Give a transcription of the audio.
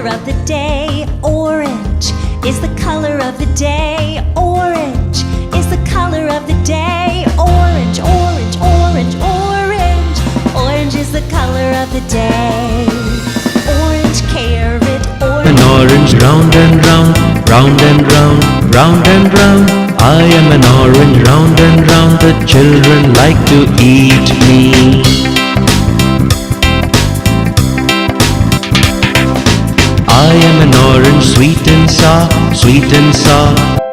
of the day. Orange is the color of the day. Orange is the color of the day. Orange, orange, orange, orange. Orange is the color of the day. Orange carrot, orange. An orange round and round, round and round, round and round. I am an orange round and round. The children like to eat me. I am an orange, sweet and sour, sweet and sour.